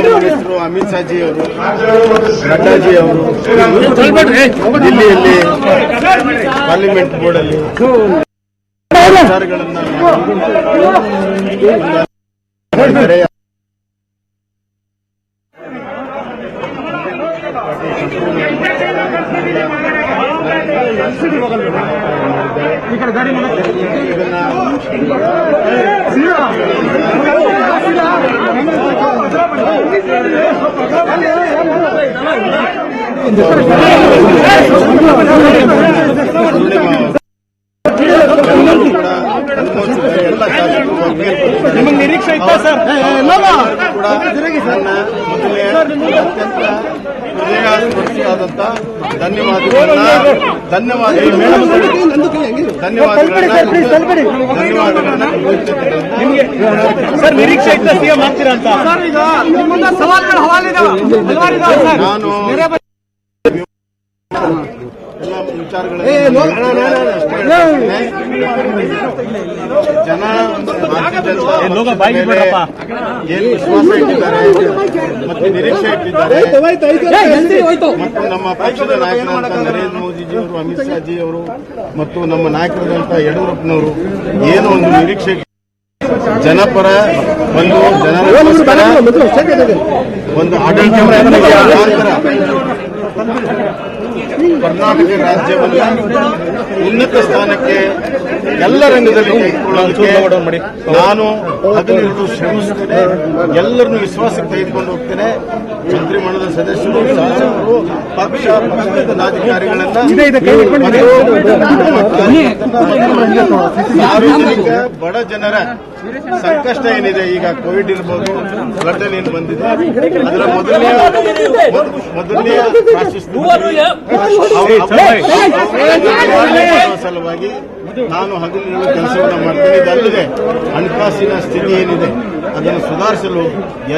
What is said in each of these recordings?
Minister Amit Shah G ಅವರು, ನಡ್ಡಾಜಿ ಅವರು ದಿಲ್ಲಿಯಲ್ಲಿ ಪಾರ್ಲಿಮೆಂಟ್ ಬೋರ್ಡ್ ಅಲ್ಲಿ ವಿಚಾರಗಳನ್ನ ನಿಮಗೆ ನಿರೀಕ್ಷೆ ಇತ್ತ ಸರ್? ಕೂಡ ಮೊದಲೇ ಅತ್ಯಂತ ಹೃದಯಸ್ಪರ್ಶಿಯಾದಂತ ನಿಮಗೆ ಸರ್ ನಿರೀಕ್ಷೆ ಇತ್ತ ಸಿಎಂ ಆಗ್ತೀರಾ ಅಂತ? ನಾನು ಎಲ್ಲ ವಿಚಾರಗಳನ್ನು ಜನ ಏನು ವಿಶ್ವಾಸ ಇಟ್ಟಿದ್ದಾರೆ ಮತ್ತೆ ನಿರೀಕ್ಷೆ ಇಟ್ಟಿದ್ದಾರೆ ಮತ್ತು ನಮ್ಮ ಪಕ್ಷದ ನಾಯಕರಾದಂಥ ನರೇಂದ್ರ ಮೋದಿಜಿಯವರು, ಅಮಿತ್ ಶಾ ಜಿ ಅವರು ಮತ್ತು ನಮ್ಮ ನಾಯಕರಾದಂಥ ಯಡಿಯೂರಪ್ಪನವರು ಏನು ಒಂದು ನಿರೀಕ್ಷೆ ಜನಪರ ಒಂದು ಆಡಳಿತ ಕರ್ನಾಟಕ ರಾಜ್ಯವನ್ನು ಉನ್ನತ ಸ್ಥಾನಕ್ಕೆ ಎಲ್ಲ ರಂಗದಲ್ಲಿ ತೆಗೆದುಕೊಳ್ಳೋದಕ್ಕೆ ನಾನು ಹಗಲಿರುಳು ಶ್ರಮಿಸುತ್ತೇನೆ. ಎಲ್ಲರನ್ನು ವಿಶ್ವಾಸಕ್ಕೆ ತೆಗೆದುಕೊಂಡು ಹೋಗ್ತೇನೆ. ಮಂತ್ರಿಮಂಡಲದ ಸದಸ್ಯರು, ಶಾಸಕರು, ಪಕ್ಷದ ಪದಾಧಿಕಾರಿಗಳನ್ನ ಸಾರ್ವಜನಿಕ ಬಡ ಜನರ ಸಂಕಷ್ಟ ಏನಿದೆ, ಈಗ ಕೋವಿಡ್ ಇರ್ಬೋದು, ಫ್ಲಡ್ ಏನು ಬಂದಿದೆ, ಅದರ ಮೊದಲನೆಯ ಸಲುವಾಗಿ ನಾನು ಹಗಲಿರುಳು ಕೆಲಸವನ್ನು ಮಾಡ್ತೇನೆ. ಇದಲ್ಲದೆ ಹಣಕಾಸಿನ ಸ್ಥಿತಿ ಏನಿದೆ ಅದನ್ನು ಸುಧಾರಿಸಲು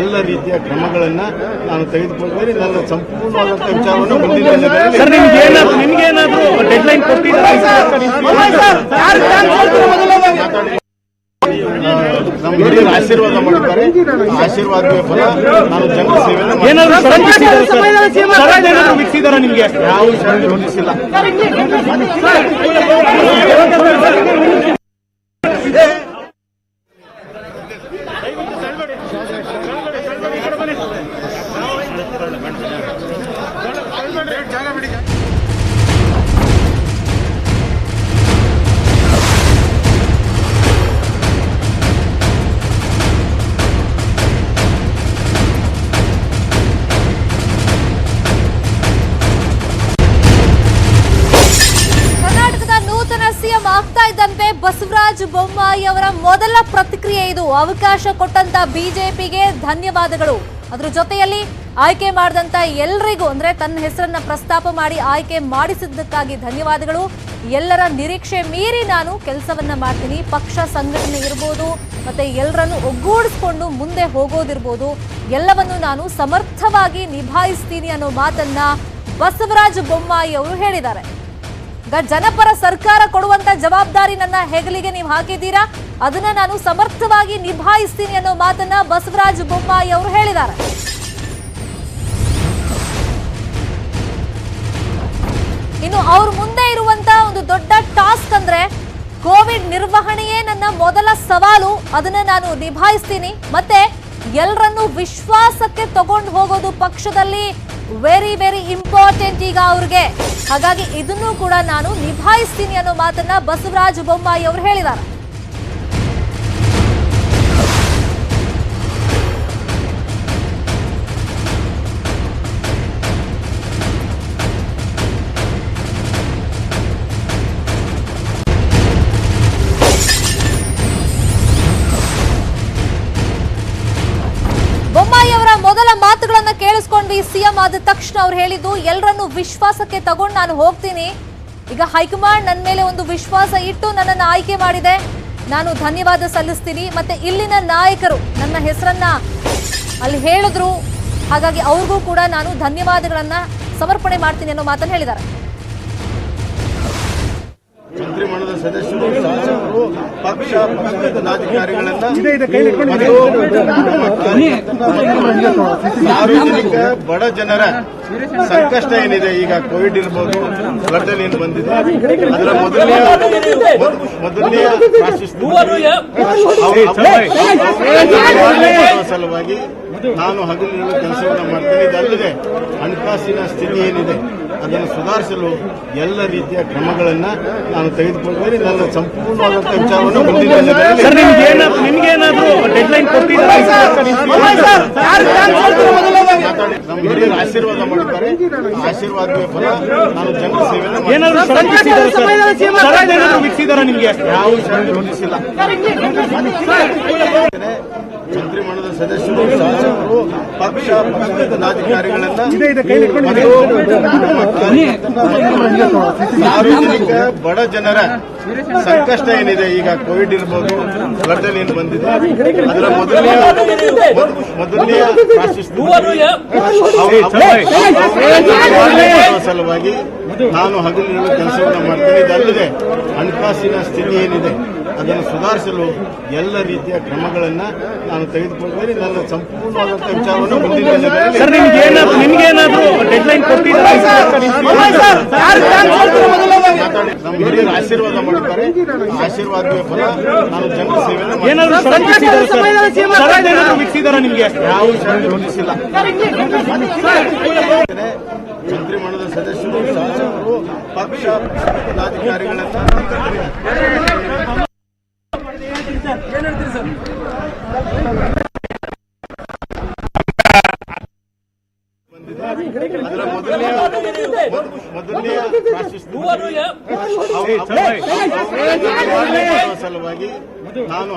ಎಲ್ಲ ರೀತಿಯ ಕ್ರಮಗಳನ್ನು ನಾನು ತೆಗೆದುಕೊಳ್ತೇನೆ. ನನ್ನ ಸಂಪೂರ್ಣವಾದಂತಹ ವಿಚಾರವನ್ನು ಮುಂದಿನ ನಮ್ಮ ಹಿರಿಯರು ಆಶೀರ್ವಾದ ಮಾಡುತ್ತಾರೆ. ಆಶೀರ್ವಾದದ ಫಲ ನಾನು ಜನರ ಸೇವೆಯನ್ನು ನಿಮಗೆ ಯಾವ ವಿಷಯ ಹೊಂದಿಸಿಲ್ಲ. ಆಗ್ತಾ ಇದ್ದಂತೆ ಬಸವರಾಜ ಬೊಮ್ಮಾಯಿ ಅವರ ಮೊದಲ ಪ್ರತಿಕ್ರಿಯೆ ಇದು. ಅವಕಾಶ ಕೊಟ್ಟಂತ ಬಿಜೆಪಿಗೆ ಧನ್ಯವಾದಗಳು. ಅದರ ಜೊತೆಯಲ್ಲಿ ಆಯ್ಕೆ ಮಾಡಿದಂತ ಎಲ್ಲರಿಗೂ, ಅಂದ್ರೆ ತನ್ನ ಹೆಸರನ್ನ ಪ್ರಸ್ತಾಪ ಮಾಡಿ ಆಯ್ಕೆ ಮಾಡಿಸಿದ್ದಕ್ಕಾಗಿ ಧನ್ಯವಾದಗಳು. ಎಲ್ಲರ ನಿರೀಕ್ಷೆ ಮೀರಿ ನಾನು ಕೆಲಸವನ್ನ ಮಾಡ್ತೀನಿ. ಪಕ್ಷ ಸಂಘಟನೆ ಇರ್ಬೋದು, ಮತ್ತೆ ಎಲ್ಲರನ್ನು ಒಗ್ಗೂಡಿಸ್ಕೊಂಡು ಮುಂದೆ ಹೋಗೋದಿರ್ಬೋದು, ಎಲ್ಲವನ್ನು ನಾನು ಸಮರ್ಥವಾಗಿ ನಿಭಾಯಿಸ್ತೀನಿ ಅನ್ನೋ ಮಾತನ್ನ ಬಸವರಾಜ ಬೊಮ್ಮಾಯಿ ಅವರು ಹೇಳಿದ್ದಾರೆ. ಜನಪರ ಸರ್ಕಾರ ಕೊಡುವಂತ ಜವಾಬ್ದಾರಿ ನನ್ನ ಹೆಗಲಿಗೆ ನೀವು ಹಾಕಿದ್ದೀರಾ, ಅದನ್ನ ನಾನು ಸಮರ್ಥವಾಗಿ ನಿಭಾಯಿಸ್ತೀನಿ ಅನ್ನೋ ಮಾತನ್ನ ಬಸವರಾಜ ಬೊಮ್ಮಾಯಿ ಅವರು ಹೇಳಿದ್ದಾರೆ. ಇನ್ನು ಅವ್ರ ಮುಂದೆ ಇರುವಂತ ಒಂದು ದೊಡ್ಡ ಟಾಸ್ಕ್ ಅಂದ್ರೆ ಕೋವಿಡ್ ನಿರ್ವಹಣೆಯೇ ನನ್ನ ಮೊದಲ ಸವಾಲು, ಅದನ್ನ ನಾನು ನಿಭಾಯಿಸ್ತೀನಿ. ಮತ್ತೆ ಎಲ್ಲರನ್ನು ವಿಶ್ವಾಸಕ್ಕೆ ತಗೊಂಡು ಹೋಗೋದು ಪಕ್ಷದಲ್ಲಿ ವೆರಿ ವೆರಿ ಇಂಪಾರ್ಟೆಂಟ್ ಈಗ ಅವ್ರಿಗೆ. ಹಾಗಾಗಿ ಇದನ್ನು ಕೂಡ ನಾನು ನಿಭಾಯಿಸ್ತೀನಿ ಅನ್ನೋ ಮಾತನ್ನ ಬಸವರಾಜ ಬೊಮ್ಮಾಯಿ ಅವರು ಹೇಳಿದ್ದಾರೆ. ಬೊಮ್ಮಾಯಿ ಅವರ ಮೊದಲ ಮಾತುಗಳನ್ನ ಕೇಳಿಸ್ಕೊಂಡ್ವಿ. ಸಿಎಂ ಆದ ತಕ್ಷಣ ಅವ್ರು ಹೇಳಿದ್ದು ಎಲ್ಲರನ್ನು ವಿಶ್ವಾಸಕ್ಕೆ ತಗೊಂಡು ನಾನು ಹೋಗ್ತೀನಿ. ಈಗ ಹೈಕಮಾಂಡ್ ನನ್ನ ಮೇಲೆ ಒಂದು ವಿಶ್ವಾಸ ಇಟ್ಟು ನನ್ನನ್ನು ಆಯ್ಕೆ ಮಾಡಿದೆ, ನಾನು ಧನ್ಯವಾದ ಸಲ್ಲಿಸ್ತೀನಿ. ಮತ್ತೆ ಇಲ್ಲಿನ ನಾಯಕರು ನನ್ನ ಹೆಸರನ್ನ ಅಲ್ಲಿ ಹೇಳಿದ್ರು, ಹಾಗಾಗಿ ಅವ್ರಿಗೂ ಕೂಡ ನಾನು ಧನ್ಯವಾದಗಳನ್ನ ಸಮರ್ಪಣೆ ಮಾಡ್ತೀನಿ ಅನ್ನೋ ಮಾತನ್ನು ಹೇಳಿದ್ದಾರೆ. ಮಂತ್ರಿಮಂಡಲದ ಸದಸ್ಯರು, ಶಾಸಕರು, ಪಕ್ಷ ಪದಾಧಿಕಾರಿಗಳನ್ನ ಸಾರ್ವಜನಿಕ ಬಡ ಜನರ ಸಂಕಷ್ಟ ಏನಿದೆ, ಈಗ ಕೋವಿಡ್ ಇರ್ಬೋದು, ಫ್ಲಡ್ ಏನು ಬಂದಿದೆ, ಅದರ ಮೊದಲನೆಯ ಸಲುವಾಗಿ ನಾನು ಹಗಲಿರುಳು ಕೆಲಸವನ್ನು ಮಾಡ್ತೇನೆ. ಇದಲ್ಲದೆ ಹಣಕಾಸಿನ ಸ್ಥಿತಿ ಏನಿದೆ ಅದನ್ನು ಸುಧಾರಿಸಲು ಎಲ್ಲ ರೀತಿಯ ಕ್ರಮಗಳನ್ನ ನಾನು ತೆಗೆದುಕೊಳ್ತೇನೆ. ನನ್ನ ಸಂಪೂರ್ಣವಾದಂತಹ ವಿಚಾರವನ್ನು ಮುಂದಿನ ದಿನಗಳಲ್ಲಿ ನಿಮ್ಗೇನಾದ್ರೂ ಡೆಡ್ಲೈನ್ ಕೊಟ್ಟಿದ್ದಾರೆ? ನಮ್ಮ ಹಿರಿಯರು ಆಶೀರ್ವಾದ ಮಾಡುತ್ತಾರೆ. ಆಶೀರ್ವಾದವೇ ಫಲ. ನಾನು ಜನರ ಸೇವೆಯನ್ನು ಏನಾದ್ರು ವಿಧಿಸಿದಾರ ನಿಮ್ಗೆ? ಯಾವ ವಿಷಯ ಹೊಂದಿಸಿಲ್ಲ. ಮಂತ್ರಿಮಂಡಲದ ಸದಸ್ಯರು, ಶಾಸಕರು, ಪಕ್ಷ ಪದಾಧಿಕಾರಿಗಳನ್ನ ಸಾರ್ವಜನಿಕ ಬಡ ಜನರ ಸಂಕಷ್ಟ ಏನಿದೆ, ಈಗ ಕೋವಿಡ್ ಇರ್ಬೋದು, ಫ್ಲಡ್ ಏನು ಬಂದಿದೆ, ಅದರ ಮೊದಲನೆಯ ಸಲುವಾಗಿ ನಾನು ಹಗಲಿರುಳು ಕೆಲಸವನ್ನು ಮಾಡ್ತೇನೆ. ಇದಲ್ಲದೆ ಹಣಕಾಸಿನ ಸ್ಥಿತಿ ಏನಿದೆ ಅದನ್ನು ಸುಧಾರಿಸಲು ಎಲ್ಲ ರೀತಿಯ ಕ್ರಮಗಳನ್ನ ನಾನು ತೆಗೆದುಕೊಳ್ತೇನೆ. ನನ್ನ ಸಂಪೂರ್ಣವಾದಂತಹ ವಿಚಾರವನ್ನು ಮುಂದಿನ ದಿನಗಳಲ್ಲಿ ನಿಮ್ಗೇನಾದ್ರೂ ಡೆಡ್ಲೈನ್ ಕೊಟ್ಟಿದ್ದಾರೆ? ನಮ್ಮ ಹಿರಿಯರು ಆಶೀರ್ವಾದ ಮಾಡುತ್ತಾರೆ. ಆಶೀರ್ವಾದವೇ ಫಲ. ನಾನು ಜನರ ಸೇವೆಯನ್ನು ಏನಾದ್ರು ವಿಧಿಸಿದಾರ ನಿಮ್ಗೆ? ಯಾವ ವಿಷಯ ಹೊಂದಿಸಿಲ್ಲ. ಮಂತ್ರಿಮಂಡಲದ ಸದಸ್ಯರು, ಶಾಸಕರು, ಪಕ್ಷ ಪದಾಧಿಕಾರಿಗಳನ್ನ ಅದರ ಮೊದಲನೆಯ ಸಲುವಾಗಿ ನಾನು